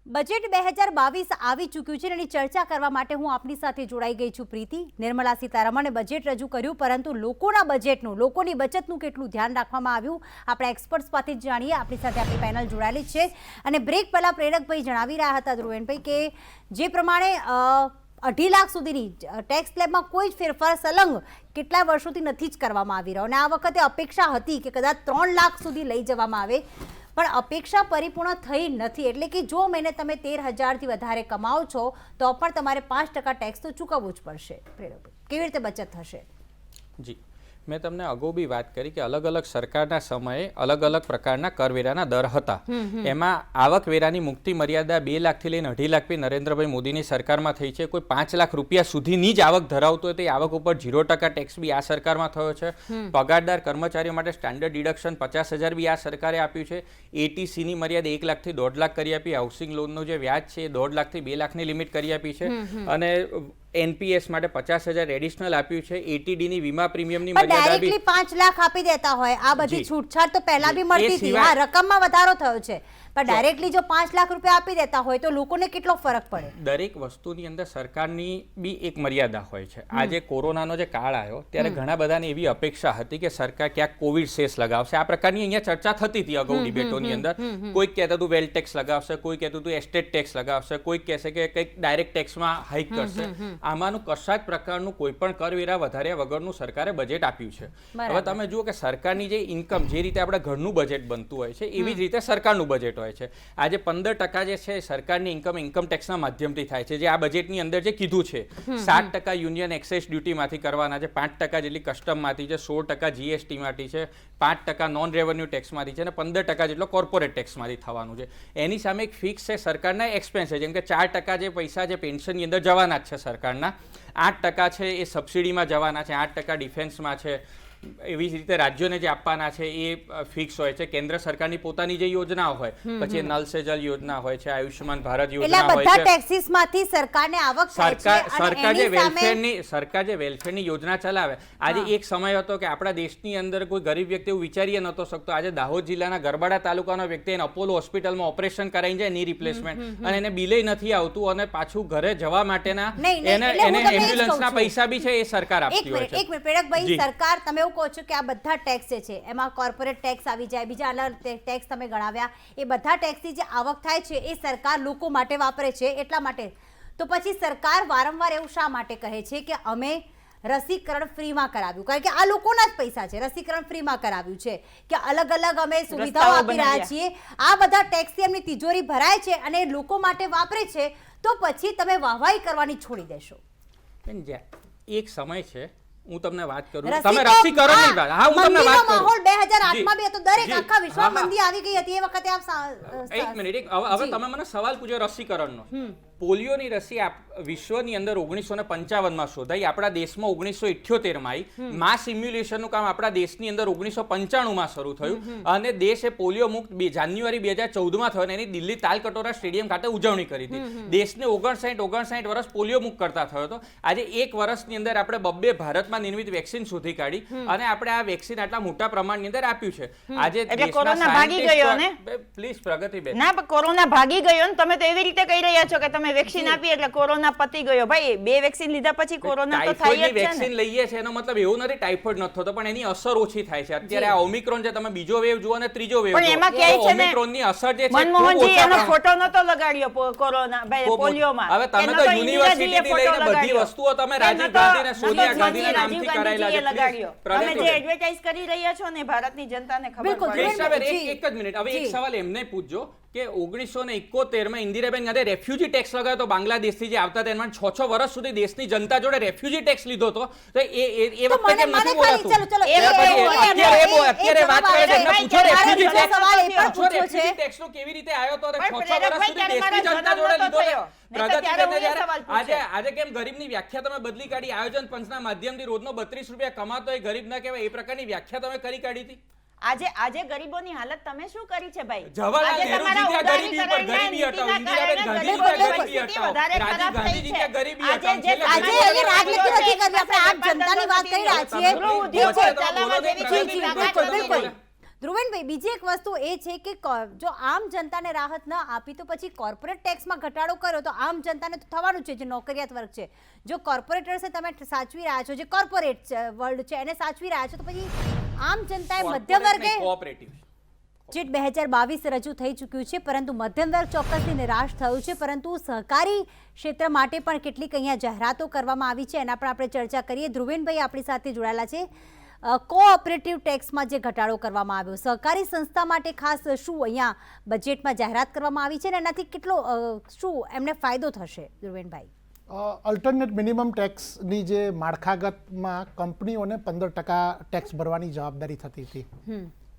Budget 2022 આવી ચૂક્યું છે અને ચર્ચા કરવા માટે હું આપની સાથે જોડાઈ ગઈ છું પ્રીતિ. નિર્મલા સીતારમણે બજેટ રજૂ કર્યું, પરંતુ લોકોના બજેટનું, લોકોની બચતનું કેટલું ધ્યાન રાખવામાં આવ્યું આપણે એક્સપર્ટ્સ પાસે જ જાણીએ. આપણી સાથે આપણી પેનલ જોડાયેલી છે અને બ્રેક પહેલા પ્રેરકભાઈ જણાવી રહ્યા હતા ધ્રુવેનભાઈ કે જે પ્રમાણે 2.5 લાખ સુધીની ટેક્સ સ્લેબમાં કોઈ જ ફેરફાર સલંગ કેટલા વર્ષોથી નથી જ કરવામાં આવી રહ્યો અને આ વખતે અપેક્ષા હતી કે કદાચ 3 લાખ સુધી લઈ જવામાં આવે, પણ અપેક્ષા પરિપૂર્ણ થઈ નથી. એટલે કે જો મહિને તમે 13,000થી વધારે કમાઓ છો તો પણ તમારે 5% ટેક્સ તો ચૂકવવું જ પડશે. કેવી રીતે બચત થશે? જી, મેં તમને અગાઉ બી વાત કરી કે અલગ અલગ સરકારના સમયે અલગ અલગ પ્રકારના કરવેરાના દર હતા. એમાં આવકવેરાની મુક્તિ મર્યાદા 2 લાખથી લઈને 2.5 લાખ બી નરેન્દ્રભાઈ મોદીની સરકારમાં થઈ છે. કોઈ 5 લાખ રૂપિયા સુધીની જ આવક ધરાવતો હોય તો એ આવક ઉપર 0% ટેક્સ બી આ સરકારમાં થયો છે. પગારદાર કર્મચારીઓ માટે સ્ટાન્ડર્ડ ડિડક્શન 50,000 બી આ સરકારે આપ્યું છે. એટીસીની મર્યાદા 1 લાખથી 1.5 લાખ કરી આપી. હાઉસિંગ લોનનું જે વ્યાજ છે એ 1.5 લાખથી 2 લાખની લિમિટ કરી આપી છે અને એનપીએસ માટે 50,000 એડિશનલ આપ્યું છે. એટીડીની વીમા પ્રીમિયમની મર્યાદા બી 5 લાખ આપી દેતા હોય આ બધી છૂટછાટ તો પહેલા બી મળતી હતી. હા, રકમમાં વધારો થયો છે, પણ ડાયરેક્ટલી જો 5 લાખ રૂપિયા આપી દેતા હોય તો લોકોને કેટલો ફરક પડે? દરેક વસ્તુની અંદર સરકારની બી એક મર્યાદા હોય છે. આજે કોરોનાનો જે કાળ આવ્યો ત્યારે ઘણા બધાને એવી અપેક્ષા હતી કે સરકાર ક્યાંક કોવિડ સેસ લગાવશે. આ પ્રકારની અહીંયા ચર્ચા થતી હતી અગાઉ ડિબેટોની અંદર. કોઈક કહેતું હતું વેલ ટેક્સ લગાવશે, કોઈ કહેતું હતું એસ્ટેટ ટેક્સ લગાવશે, કોઈ કહેશે કે કંઈક ડાયરેક્ટ ટેક્સમાં હાઈક કરશે. આમાંનું કશા જ પ્રકારનું કોઈ પણ કરવેરા વધાર્યા વગરનું સરકારે બજેટ આપ્યું છે. હવે તમે જુઓ કે સરકારની જે ઇન્કમ, જે રીતે આપણે ઘરનું બજેટ બનતું હોય છે એવી જ રીતે સરકારનું બજેટ હોય છે. આજે 15% જે છે સરકારની ઇન્કમ ટેક્સના માધ્યમથી થાય છે. જે આ બજેટની અંદર જે કીધું છે 7% યુનિયન એક્સાઇઝ ડ્યુટીમાંથી કરવાના છે, 5% જેટલી કસ્ટમમાંથી છે, 16% જીએસટીમાંથી છે, 5% નોન રેવન્યુ ટેક્સમાંથી છે અને 15% જેટલો કોર્પોરેટ ટેક્સમાંથી થવાનું છે. એની સામે એક ફિક્સ છે સરકારના એક્સપેન્સ છે. જેમ કે 4% જે પૈસા જે પેન્શનની અંદર જવાના જ છે સરકારના, 8% છે એ સબસિડીમાં જવાના છે, 8% ડિફેન્સમાં છે. એવી જ રીતે રાજ્યોને જે આપવાના છે એ ફિક્સ હોય છે. કેન્દ્ર સરકારની પોતાની જે યોજનાઓ હોય, પછી નલ સે જલ યોજના હોય છે, આયુષ્યમાન ભારત યોજના હોય છે. બધા ટેક્સીસમાંથી સરકારને આવક થાય છે. સરકાર જે વેલફેરની યોજના ચલાવે. આજે એક સમય હતો કે આપણા દેશની અંદર કોઈ ગરીબ વ્યક્તિ એવું વિચારી નતો શકતો. આજે દાહોદ જિલ્લાના ગરબાડા તાલુકાનો વ્યક્તિ એને અપોલો હોસ્પિટલમાં ઓપરેશન કરાઈને જાય ની રિપ્લેસમેન્ટ અને એને બિલે નથી આવતું અને પાછું ઘરે જવા માટેના એને એમ્બ્યુલન્સના પૈસા બી છે એ સરકાર આપતી હોય છે. એક મિનિટ પ્રેરકભાઈ, સરકાર તમે કહો છો કે આ બધા ટેક્સ છે એમાં કોર્પોરેટ ટેક્સ આવી જાય, બીજા અલગ ટેક્સ તમે ગણાવ્યા, એ બધા ટેક્સની જે આવક થાય છે એ સરકાર લોકો માટે વાપરે છે એટલા માટે. તો પછી સરકાર વારંવાર એવું શા માટે કહે છે કે અમે રસીકરણ ફ્રીમાં કરાવ્યું? કારણ કે આ લોકોના જ પૈસા છે. રસીકરણ ફ્રીમાં કરાવ્યું છે કે અલગ અલગ અમે સુવિધાઓ આપી રહ્યા છીએ. આ બધા ટેક્સથી એમની તિજોરી ભરાય છે અને લોકો માટે વાપરે છે, તો પછી તમે વાહવાઈ કરવાની છોડી દેશો? એક સમય છે, હું તમને વાત કરું, તમે રસીકરણની વાત, હા હું તમને વાત કરું, માહોલ 2008માં બી હતો, દરેક આખા વિશ્વમાં મંદી આવી ગઈ હતી એ વખતે. આપ એક મિનિટ, હવે તમે મને સવાલ પૂછ્યો રસીકરણનો. પોલિયોની રસી વિશ્વની અંદર 1955માં શોધાઈ, આપણા દેશમાં 1978માં આવી. માસ ઇમ્યુલેશનનું કામ આપણા દેશની અંદર 1995માં શરૂ થયું અને દેશે પોલિયો મુક્ત જાન્યુઆરી 2014માં થયો અને એની દિલ્હી તાલકટોરા સ્ટેડિયમ ખાતે ઉજવણી કરી હતી. દેશને 59 વર્ષ પોલિયો મુક્ત કરતા થયો હતો. આજે 1 વર્ષની અંદર આપણે 2 ભારતમાં નિર્મિત વેક્સિન શોધી કાઢી અને આપણે આ વેક્સિન આટલા મોટા પ્રમાણની અંદર આપ્યું છે. આજે કોરોના ભાગી ગયો ને, પ્લીઝ પ્રગતિબેન, ના પણ કોરોના ભાગી ગયો ને, તમે તો એવી રીતે કહી રહ્યા છો કે તમે વેક્સિન આપી એટલે કોરોના પતી ગયો. ભાઈ 2 વેક્સિન લીધા પછી કોરોના તો થાય જ છે. વેક્સિન લઈએ છે એનો મતલબ એવું નથી ટાઇફોઇડ નથી થતો, પણ એની અસર ઓછી થાય છે. અત્યારે આ ઓમિક્રોન છે, તમે બીજો વેવ જુઓ અને ત્રીજો વેવ જુઓ, એમાં ક્યાંય છે ને ઓમિક્રોનની અસર જે છે મનમોહનજી એનો ફોટો નતો લગાડ્યો કોરોના ભાઈ પોલિયોમાં. હવે તમે તો યુનિવર્સિટીથી લઈને બધી વસ્તુઓ તમે રાજીવ ગાંધી ને સોનિયા ગાંધીના નામથી કરાયેલા છે. લગાડ્યો તમે જે એડવર્ટાઇઝ કરી રહ્યા છો ને ભારતની જનતાને ખબર પડે. એક જ મિનિટ, હવે એક સવાલ એમને પૂછજો કે 1971માં ઇન્દિરાબેન ગાંધીએ રેફ્યુજી ટેક્સ લગાવ્યો તો બાંગ્લાદેશથી જે આવતા હતા એમાં 6 વર્ષ સુધી દેશની જનતા જોડે રેફ્યુજી ટેક્સ લીધો હતો. તો એ વખતે કેમ નથી બોલાતું? અત્યારે વાત કરે છે, એમને પૂછો રેફ્યુજી ટેક્સનો કેવી રીતે આવ્યો તો 6 વર્ષ સુધી દેશની જનતા જોડે લીધો હતો. આજે કેમ ગરીબની વ્યાખ્યા તમે બદલી કાઢી? આયોજન પંચના માધ્યમથી રોજનો 32 રૂપિયા કમાતો એ ગરીબ ના કહેવાય, એ પ્રકારની વ્યાખ્યા તમે કરી કાઢી હતી. આજે ગરીબોની હાલત તમે શું કરી છે ભાઈ? જવાહરલાલ નહેરુજી ત્યાં ગરીબી ઉપર ગરીબી હટાવો, ઇન્દિરાબેન ગાંધી ત્યાં ગરીબી હટાવો, રાજીવ ગાંધીજી ત્યાં ગરીબી હટાવો. આજે એ રાજનીતિ નથી કરવી, આપણે આપ જનતાની વાત કરી રહ્યા છીએ. બિલકુલ ધ્રુવેન ધ્રુવેનભાઈ, બીજી એક વસ્તુ એ છે કે જો આમ જનતાને રાહત ન આપી તો પછી કોર્પોરેટ ટેક્સમાં ઘટાડો કર્યો તો આમ જનતાને તો થવાનું છે, જે નોકરિયાત વર્ગ છે. જો કોર્પોરેટર્સે તમે સાચવી રહ્યા છો, જે કોર્પોરેટ વર્લ્ડ છે એને સાચવી રહ્યા છો, તો પછી આમ જનતાએ મધ્યમ વર્ગે કોઓપરેટિવ ચીટ 2022 રજૂ થઈ ચૂક્યું છે, પરંતુ મધ્યમ વર્ગ ચોક્કસથી નિરાશ થયું છે. પરંતુ સહકારી ક્ષેત્ર માટે પણ કેટલીક અહીંયા જાહેરાતો કરવામાં આવી છે, એના પર આપણે ચર્ચા કરીએ. ધ્રુવેનભાઈ આપણી સાથે જોડાયેલા છે. કોઓપરેટિવ ટેક્સમાં જે ઘટાડો કરવામાં આવ્યો, સહકારી સંસ્થા માટે ખાસ શું અહીંયા બજેટમાં જાહેરાત કરવામાં આવી છે, અને એનાથી કેટલો શું એમને ફાયદો થશે? ધ્રુવેનભાઈ, અલ્ટરનેટ મિનિમમ ટેક્સની જે માળખાગતમાં કંપનીઓને 15% ટેક્સ ભરવાની જવાબદારી થતી હતી,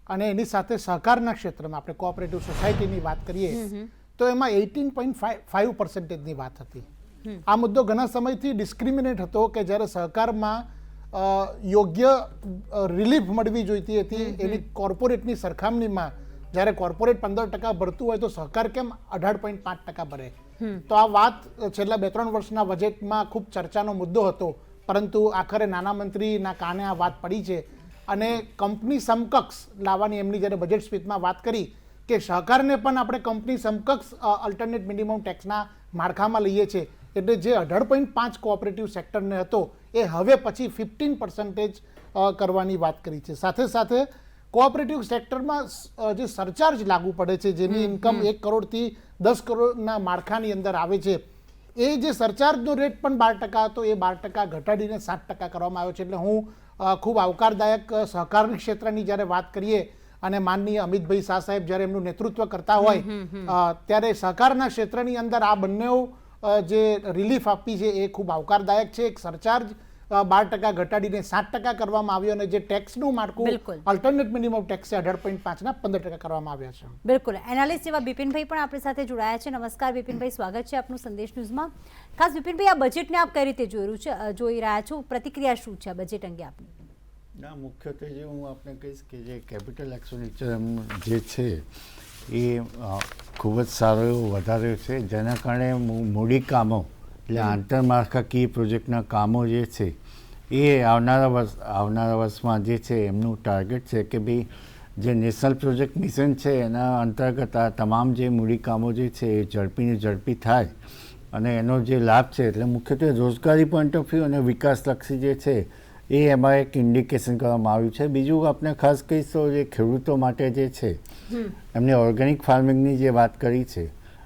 અને એની સાથે સહકારના ક્ષેત્રમાં આપણે કોઓપરેટિવ સોસાયટીની વાત કરીએ તો એમાં 18.5% વાત હતી. આ મુદ્દો ઘણા સમયથી ડિસ્ક્રિમિનેટ હતો કે જ્યારે સહકારમાં યોગ્ય રિલીફ મળવી જોઈતી હતી એની કોર્પોરેટની સરખામણીમાં, જ્યારે કોર્પોરેટ 15% ભરતું હોય તો સહકાર કેમ 18.5% ભરે? તો આ વાત છેલ્લા 2-3 વર્ષના બજેટમાં ખૂબ ચર્ચાનો મુદ્દો હતો, પરંતુ આખરે નાના મંત્રીના કાને આ વાત પડી છે અને કંપની સમકક્ષ લાવવાની એમની જ્યારે બજેટ સ્પીચમાં વાત કરી કે સહકારને પણ આપણે કંપની સમકક્ષ અલ્ટરનેટ મિનિમમ ટેક્સના માળખામાં લઈએ છીએ, એટલે જે 18.5 કોઓપરેટિવ સેક્ટરને હતો એ હવે પછી 15% કરવાની વાત કરી છે. સાથે સાથે કોઓપરેટિવ સેક્ટરમાં જે સરચાર્જ લાગુ પડે છે, જેની ઇન્કમ 1 કરોડથી 10 કરોડના માળખાની અંદર આવે છે, એ જે સરચાર્જનો રેટ પણ 12% હતો એ 12% ઘટાડીને 7% કરવામાં આવ્યો છે. એટલે હું ખૂબ આવકારદાયક સહકારી ક્ષેત્રની જ્યારે વાત કરીએ અને માનનીય અમિતભાઈ શાહ સાહેબ જ્યારે એમનું નેતૃત્વ કરતા હોય ત્યારે સહકારના ક્ષેત્રની અંદર આ બંને જે રિલીફ આપી છે એ ખૂબ આવકારદાયક છે. એક સરચાર્જ 12% ઘટાડીને 7% કરવામાં આવ્યો, અને જે ટેક્સનું માળખું અલ્ટરનેટ મિનિમમ ટેક્સ 18.5 15% કરવામાં આવ્યા છે. બિલકુલ. એનાલિસ્ટ જેવા બિપિનભાઈ પણ આપણી સાથે જોડાયા છે. નમસ્કાર બિપિનભાઈ, સ્વાગત છે આપનું સંદેશ ન્યૂઝમાં. ખાસ બિપિનભાઈ, આ બજેટને આપ કઈ રીતે જોઈ રહ્યા છો? પ્રતિક્રિયા શું છે આ બજેટ અંગે આપની? ના, મુખ્યત્વે જે હું આપને કહીશ કે જે કેપિટલ એક્સપેન્ડિચર જે છે એ ખૂબ જ સારો એવો વધાર્યો છે, જેના કારણે મૂડી કામો એટલે આંતરમાળખાકીય પ્રોજેક્ટના કામો જે છે એ આવનારા વર્ષમાં જે છે એમનું ટાર્ગેટ છે કે ભાઈ જે નેશનલ પ્રોજેક્ટ મિશન છે એના અંતર્ગત આ તમામ જે મૂડી કામો જે છે એ ઝડપી થાય અને એનો જે લાભ છે, એટલે મુખ્યત્વે રોજગારી પોઈન્ટ ઓફ વ્યૂ અને વિકાસલક્ષી જે છે એ એમાં એક ઇન્ડિકેશન કરવામાં આવ્યું છે. બીજું આપણે ખાસ કહીશ તો જે ખેડૂતો માટે જે છે એમને ઓર્ગેનિક ફાર્મિંગની જે વાત કરી છે,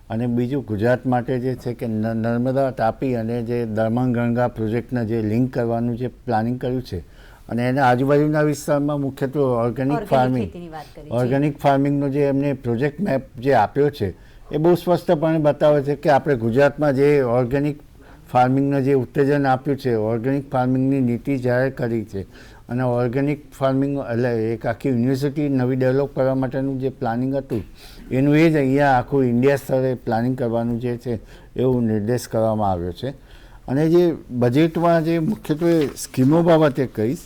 અને બીજું ગુજરાત માટે જે છે કે નર્મદા, તાપી અને જે દમણગંગા પ્રોજેક્ટના જે લિંક કરવાનું જે પ્લાનિંગ કર્યું છે, અને એના આજુબાજુના વિસ્તારમાં મુખ્યત્વે ઓર્ગેનિક ફાર્મિંગનો જે એમને પ્રોજેક્ટ મેપ જે આપ્યો છે એ બહુ સ્પષ્ટપણે બતાવે છે કે આપણે ગુજરાતમાં જે ઓર્ગેનિક ફાર્મિંગને જે ઉત્તેજન આપ્યું છે, ઓર્ગેનિક ફાર્મિંગની નીતિ જાહેર કરી છે, અને ઓર્ગેનિક ફાર્મિંગ એટલે એક આખી યુનિવર્સિટી નવી ડેવલપ કરવા માટેનું જે પ્લાનિંગ હતું એનું એ જ અહીંયા આખું ઇન્ડિયા સ્તરે પ્લાનિંગ કરવાનું જે છે એવું નિર્દેશ કરવામાં આવ્યો છે. અને જે બજેટમાં જે મુખ્યત્વે સ્કીમો બાબતે કહીશ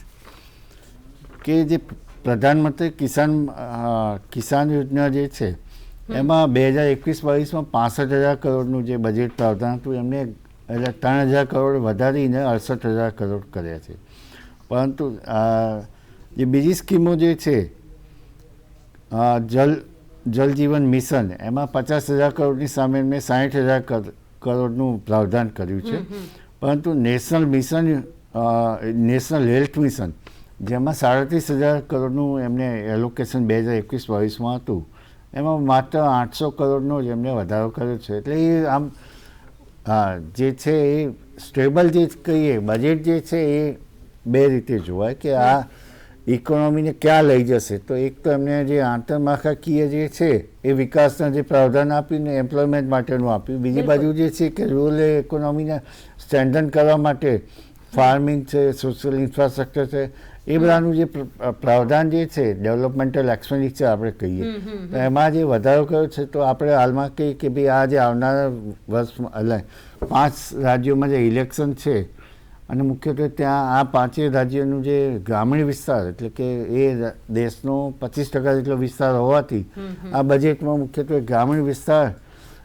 કે જે પ્રધાનમંત્રી કિસાન યોજના જે છે એમાં 2021-22માં 65,000 કરોડનું જે બજેટ પ્રાવધાન હતું એમને એટલે 3,000 કરોડ વધારીને 68,000 કરોડ કર્યા છે. પરંતુ જે બીજી સ્કીમો જે છે જલ જીવન મિશન એમાં 50,000 કરોડની સામે એમને 60,000 કરોડનું પ્રાવધાન કર્યું છે. પરંતુ નેશનલ હેલ્થ મિશન જેમાં 37,000 કરોડનું એમને એલોકેશન 2021-22માં હતું, એમાં માત્ર 800 કરોડનો જ એમને વધારો કર્યો છે. એટલે એ આમ જે છે એ સ્ટેબલ જે કહીએ બજેટ જે છે એ બે રીતે જોવાય કે આ ઇકોનોમીને ક્યાં લઈ જશે. તો એક તો એમને જે આંતરમાળખાકીય જે છે એ વિકાસના જે પ્રાવધાન આપ્યું ને એમ્પ્લોયમેન્ટ માટેનું આપ્યું, બીજી બાજુ જે છે કે રૂરલ ઇકોનોમીને સ્ટ્રેન્થન કરવા માટે ફાર્મિંગ છે, સોશિયલ ઇન્ફ્રાસ્ટ્રક્ચર છે, એ બધાનું જે પ્રાવધાન જે છે ડેવલપમેન્ટલ એક્સપેન્ડિચર આપણે કહીએ તો એમાં જે વધારો કર્યો છે. તો આપણે હાલમાં કહીએ કે ભાઈ આ જે આવનારા વર્ષમાં એટલે 5 રાજ્યોમાં જે ઇલેક્શન છે અને મુખ્યત્વે ત્યાં આ 5 રાજ્યોનું જે ગ્રામીણ વિસ્તાર એટલે કે એ દેશનો 25% જેટલો વિસ્તાર હોવાથી આ બજેટમાં મુખ્યત્વે ગ્રામીણ વિસ્તાર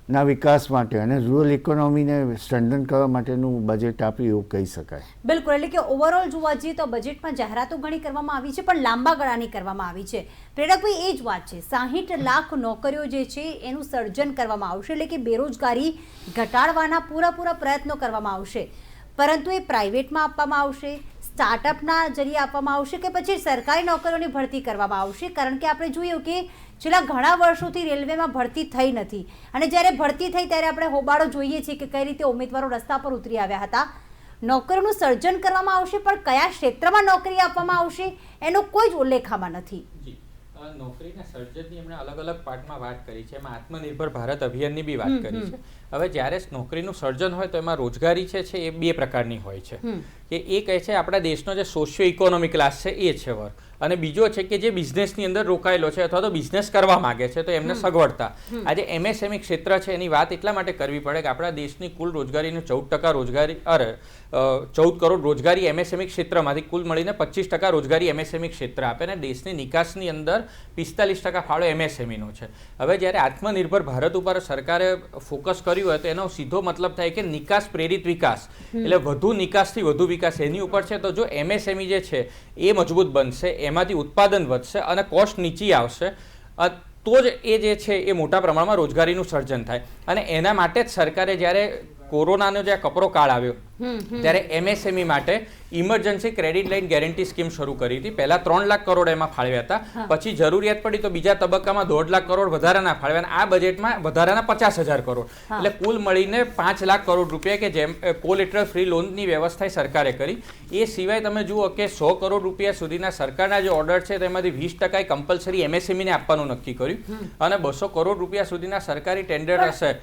ના વિકાસ માટે અને રૂરલ ઇકોનોમીને સ્ટ્રેન્થન કરવા માટેનું બજેટ આપ્યું એવું કહી શકાય. બિલકુલ, એટલે કે ઓવરઓલ જોવા જઈએ તો બજેટમાં જાહેરાતો ઘણી કરવામાં આવી છે, પણ લાંબા ગાળાની કરવામાં આવી છે. પ્રેરકભાઈ, એ જ વાત છે, 60 લાખ નોકરીઓ જે છે એનું સર્જન કરવામાં આવશે, એટલે કે બેરોજગારી ઘટાડવાના પૂરેપૂરા પ્રયત્નો કરવામાં આવશે, પરંતુ એ પ્રાઇવેટમાં આપવામાં આવશે, સ્ટાર્ટઅપના જરીએ આપવામાં આવશે કે પછી સરકારી નોકરીઓની ભરતી કરવામાં આવશે? કારણ કે આપણે જોયું કે છેલ્લા ઘણા વર્ષોથી રેલવેમાં ભરતી થઈ નથી, અને જ્યારે ભરતી થઈ ત્યારે આપણે હોબાળો જોઈએ છીએ કે કઈ રીતે ઉમેદવારો રસ્તા પર ઉતરી આવ્યા હતા. નોકરીનું સર્જન કરવામાં આવશે, પણ કયા ક્ષેત્રમાં નોકરી આપવામાં આવશે એનો કોઈ જ ઉલ્લેખ આમાં નથી. નોકરીના સર્જનની એમણે અલગ અલગ પાર્ટમાં વાત કરી છે, એમાં આત્મનિર્ભર ભારત અભિયાનની બી વાત કરી છે. હવે જ્યારે નોકરીનું સર્જન હોય તો એમાં રોજગારી છે એ બે પ્રકારની હોય છે, કે એ કહે છે આપણા દેશનો જે સોશિયો ઇકોનોમિક ક્લાસ છે એ છે વર્ગ, અને બીજો છે કે જે બિઝનેસની અંદર રોકાયેલો છે અથવા તો બિઝનેસ કરવા માંગે છે તો એમને સગવડતા. આજે MSME ક્ષેત્ર છે એની વાત એટલા માટે કરવી પડે કે આપણા દેશની કુલ રોજગારીનું 14% રોજગારી 14 કરોડ રોજગારી MSME ક્ષેત્રમાંથી કુલ મળીને 25% રોજગારી MSME ક્ષેત્ર આપે, અને દેશની નિકાસની અંદર 45% ફાળો MSME નો છે. હવે જ્યારે આત્મનિર્ભર ભારત ઉપર સરકારે ફોકસ કર્યું હોય તો એનો સીધો મતલબ થાય કે નિકાસ પ્રેરિત વિકાસ, એટલે વધુ નિકાસથી વધુ વિકાસ એની ઉપર છે. તો જો MSME જે છે એ મજબૂત બનશે, એમાંથી ઉત્પાદન વધશે અને કોસ્ટ નીચી આવશે, તો જ એ જે છે એ મોટા પ્રમાણમાં રોજગારીનું સર્જન થાય. અને એના માટે જ સરકારે જ્યારે કોરોનાનો જે કપરો કાળ આવ્યો ત્યારે MSME માટે emergency credit line guarantee scheme શરૂ કરી હતી. પહેલા 3 લાખ કરોડ એમાં ફાળવ્યા હતા, પછી જરૂરિયાત પડી તો બીજા તબક્કામાં 1.5 લાખ કરોડ વધારાના ફાળવ્યા. આ બજેટમાં વધારાના 50,000 કરોડ, એટલે કુલ મળીને 5 લાખ કરોડ રૂપિયા કે જેમ કોલેટરલ ફ્રી લોનની વ્યવસ્થા સરકારે કરી. એ સિવાય તમે જુઓ કે 100 કરોડ રૂપિયા સુધીના સરકારના જે ઓર્ડર છે તેમાંથી 20% કમ્પલસરી MSME ને આપવાનું નક્કી કર્યું, અને 200 કરોડ રૂપિયા સુધીના સરકારી ટેન્ડર હશે.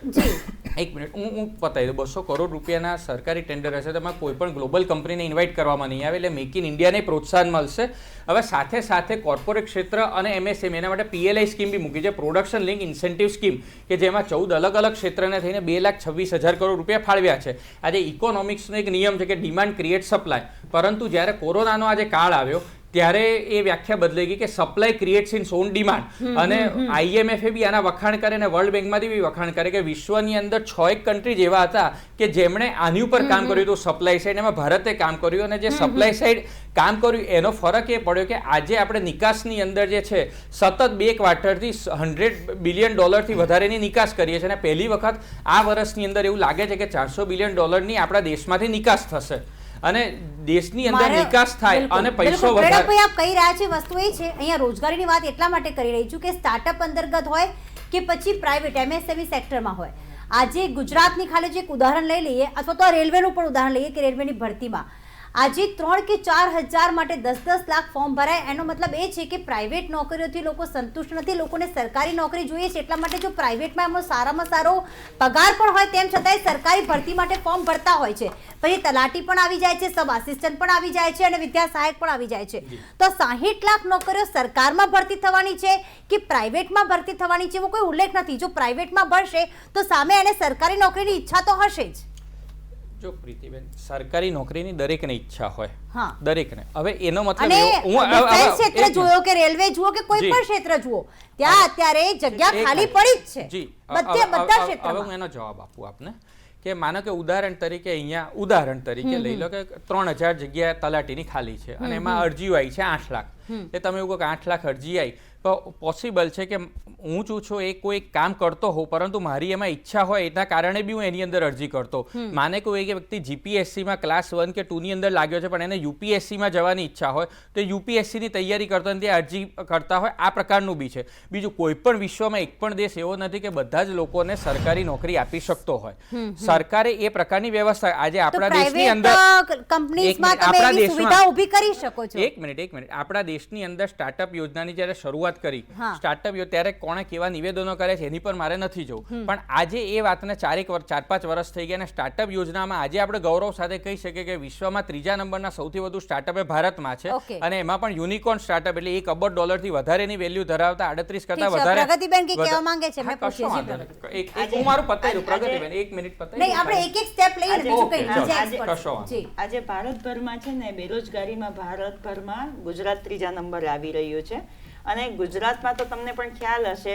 એક મિનિટ, હું પતાવી દઉં. 200 કરોડ રૂપિયાના સરકારી ટેન્ડર હશે, તેમાં કોઈ પણ ગ્લોબલ કંપનીને ઇન્વાઇટ કરવામાં નહીં આવે, એટલે મેક ઇન ઇન્ડિયાને પ્રોત્સાહન મળશે. હવે સાથે સાથે કોર્પોરેટ ક્ષેત્ર અને MSME એના માટે PLI સ્કીમ બી મૂકી છે, પ્રોડક્શન લિંક ઇન્સેન્ટિવ સ્કીમ, કે જેમાં 14 અલગ અલગ ક્ષેત્રને થઈને 2,26,000 કરોડ રૂપિયા ફાળવ્યા છે. આજે ઇકોનોમિક્સનો એક નિયમ છે કે ડિમાન્ડ ક્રિએટ સપ્લાય, પરંતુ જ્યારે કોરોનાનો આજે કાળ આવ્યો ત્યારે એ વ્યાખ્યા બદલાઈ ગઈ કે supply creates in on demand. અને IMF બી આના વખાણ કરે અને વર્લ્ડ બેંકમાંથી બી વખાણ કરે કે વિશ્વની અંદર 6 કન્ટ્રીઝ એવા હતા કે જેમણે આની ઉપર કામ કર્યું હતું, સપ્લાય સાઈડ. એમાં ભારતે કામ કર્યું, અને જે સપ્લાય સાઈડ કામ કર્યું એનો ફરક એ પડ્યો કે આજે આપણે નિકાસની અંદર જે છે સતત 2 ક્વાર્ટરથી $100 બિલિયન થી વધારેની નિકાસ કરીએ છીએ, અને પહેલી વખત આ વર્ષની અંદર એવું લાગે છે કે $400 બિલિયન આપણા દેશમાંથી નિકાસ થશે, અને દેશની અંદર નિકાસ થાય અને પૈસો વધારે. ભાઈ, આપ કહી રહ્યા છે વસ્તુ એ છે, અહીંયા રોજગારીની વાત એટલા માટે કરી રહી છું કે સ્ટાર્ટઅપ અંતર્ગત હોય કે પછી પ્રાઇવેટ MSME સેક્ટરમાં હોય. આજે ગુજરાતની ખાલી જે એક ઉદાહરણ લઈ લઈએ, અથવા તો રેલવેનું પણ ઉદાહરણ લઈએ કે રેલવેની ભરતીમાં આજે 3 કે 4 હજાર માટે 10-10 લાખ ફોર્મ ભરાય. એનો મતલબ એ છે કે પ્રાઇવેટ નોકરીઓથી લોકો સંતુષ્ટ નથી, લોકોને સરકારી નોકરી જોઈએ છે. એટલા માટે જો પ્રાઇવેટમાં એમનો સારામાં સારો પગાર પણ હોય તેમ છતાંય સરકારી ભરતી માટે ફોર્મ ભરતા હોય છે. પછી તલાટી પણ આવી જાય છે, સબ આસિસ્ટન્ટ પણ આવી જાય છે, અને વિદ્યા સહાયક પણ આવી જાય છે. તો 60 લાખ નોકરીઓ સરકારમાં ભરતી થવાની છે કે પ્રાઇવેટમાં ભરતી થવાની છે એવો કોઈ ઉલ્લેખ નથી. જો પ્રાઇવેટમાં ભરશે તો સામે એને સરકારી નોકરીની ઈચ્છા તો હશે જ. જો પ્રીતિબેન, સરકારી નોકરીની દરેકને ઈચ્છા હોય, હા, દરેકને. હવે એનો મતલબ ડિફેન્સ ક્ષેત્ર જુઓ કે રેલવે જુઓ કે કોઈ પણ ક્ષેત્ર જુઓ, ત્યાં અત્યારે જગ્યા ખાલી પડી જ છે. જી, બધા ક્ષેત્રમાં. હવે હું એનો જવાબ આપું આપને કે માનો કે ઉદાહરણ તરીકે લઈ લો કે 3,000 જગ્યા તલાટીની ખાલી છે, અને એમાં અરજીઓ આવી છે 8 લાખ. એટલે તમે એવું કહો કે 8 લાખ અરજી આવી, તો પોસિબલ છે કે હું છું એ કોઈ કામ કરતો હોઉં, પરંતુ મારી એમાં ઈચ્છા હોય એના કારણે બી હું એની અંદર અરજી કરતો. માને કોઈ એક વ્યક્તિ GPSCમાં ક્લાસ 1 કે 2 ની અંદર લાગ્યો છે, પણ એને UPSCમાં જવાની ઈચ્છા હોય તો UPSCની તૈયારી કરતો અને તે અરજી કરતા હોય. આ પ્રકારનું બી છે. બીજું, કોઈ પણ વિશ્વમાં એક પણ દેશ એવો નથી કે બધા જ લોકોને સરકારી નોકરી આપી શકતો હોય. સરકારે એ પ્રકારની વ્યવસ્થા આજે આપણા દેશની અંદર કંપનીઝમાં તમે એવી સુવિધા ઊભી કરી શકો છો. એક મિનિટ, આપણા દેશની અંદર સ્ટાર્ટઅપ યોજનાની જ્યારે શરૂઆત કરી, સ્ટાર્ટઅપ ત્યારે કોણે કેવા નિવેદનો કર્યા છે એની પર મારે નથી જવું, પણ આજે એ વાતને 4-5 વર્ષ થઈ ગયા, અને સ્ટાર્ટઅપ યોજનામાં આજે આપણે ગૌરવ સાથે કહી શકીએ કે વિશ્વમાં 3જા નંબરના સૌથી વધુ સ્ટાર્ટઅપ એ ભારતમાં છે, અને એમાં પણ યુનિકોર્ન સ્ટાર્ટઅપ એટલે $1 અબજ થી વધારેની વેલ્યુ ધરાવતા 38 કરતા વધારે. પ્રગતિબેન કે કહેવા માંગે છે, મેં પૂછ્યું છે. હું મારું પતાવી દઉં પ્રગતિબેન, 1 મિનિટ પતાવી. નહીં, આપણે એક સ્ટેપ લઈએ ને, બીજું કંઈ. આજે ભારતભરમાં છે ને બેરોજગારીમાં ભારતભરમાં ગુજરાત 3જા નંબરે આવી રહ્યું છે. અને ગુજરાતમાં તો તમને પણ ખ્યાલ હશે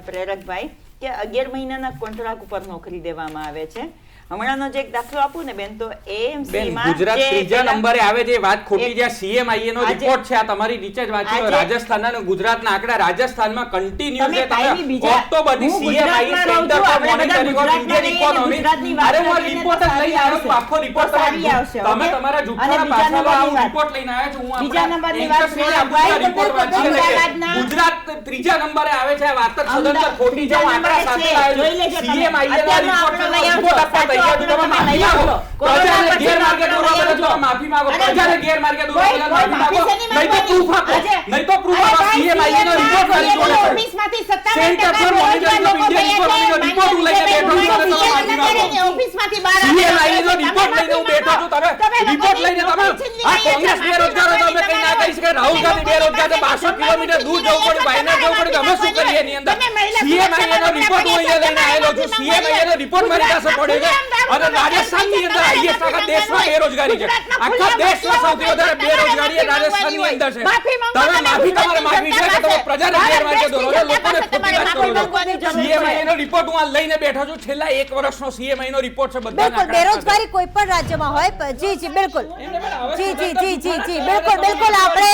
પ્રેરકભાઈ કે 11 મહિનાના કોન્ટ્રાક્ટ ઉપર નોકરી દેવામાં આવે છે. હમણાંનો જે એક દાખલો આપું ને બેન, તો AMC બેન, માં ગુજરાત જે ત્રીજા પેલા- નંબરે આવે છે, એ વાત ખોટી એક- છે. CMIA નો આજે- રિપોર્ટ છે, આ તમારી નીચે જ વાંચી લો. આજે- રાજસ્થાનના અને ગુજરાતના આંકડા. રાજસ્થાનમાં કન્ટિન્યુ તમે છે. કાયમી બીજા- ઓક્ટોબરની હું CMIA ગુજરાતમાં રહું Center છું, for આપણે બધા Monitoring of ગુજરાતમાં Indian રહીએ, Economy. ગુજરાતની વાત અરે હું કરીએ ને રિપોર્ટ તો જ લઈને આવ્યો છું, સારી આખો રિપોર્ટ સારી આવશે, તમે okay? તમારા અને જુઠ્ઠાના બીજા પાછળ આવો નંબરની વાત. રિપોર્ટ લઈને આવ્યા છું. હું બીજા આપણા નંબરની વાત anchors છે, ને પૂરા ભાઈ, report તો વાંચી લઈએ. અમદાવાદના- ગુજરાત ત્રીજા નંબરે આવે છે. આ વાત જ સદંતર અમદાવાદ ખોટી છે. હું આંકડા સાથે છે, લાવ્યો જોઈ લેજો છું. તમે. CMIA નો અત્યારનો report આંકડો છે. લઈ આવજો. report આપવા તૈયાર છું. તમે સાચો માફી આંકડો માંગો. કોરોના પ્રજાને પછી ગેરમાર્ગે આંકડો દોરવા લઈ બદલ આવજો. માફી માંગો. અરે પ્રજાને ગેરમાર્ગે દોરવા કોઈ- બદલ કોઈ માફી માંગો. માફી શેની નહીં તો proof આપો. આજે- નહીં તો proof અરે આપો. ભાઈ, CMIA નો report મારી જોડે છે. ઓફિસમાંથી 57% Center for Monitoring of Indian Economy no report હું લઈને બેઠો છું. તમે માફી માંગો. ઓફિસમાંથી બહાર CMIA નો report લઈને હું બેઠો છું. તમે report લઈને તમે આ કોંગ્રેસ બેરોજગારો તો અમે કઈ ના કહી શકે. રાહુલ ગાંધી બેરોજગાર છે. 1200 કિલોમીટર દૂર જવું પડે, વાયનાડ જવું પડે, તો અમે શું કરીએ એની અંદર? CMIA નો report હું અહીંયા લઈને આવેલો છું. CMIA નો report મારી પાસે પડ્યો છે. અને રાજસ્થાનની અંદર highest આખા દેશમાં બેરોજગારી છે. આખા દેશમાં સૌથી વધારે બેરોજગારી એ રાજસ્થાનની અંદર છે. તમે માફી તમારે માગવી છે કે તમે પ્રજાને ગેરમાર્ગે દોરો છો, લોકોને ખોટી વાત કરો છો. CMIA નો report હું આ લઈને બેઠો છું. છેલ્લા 1 વર્ષનો CMIA નો report છે. બધાના બિલકુલ આંકડા બેરોજગારી કોઈ પણ રાજ્યમાં હોય જી જી બિલકુલ જી જી જી જી જી બિલકુલ બિલકુલ આપણે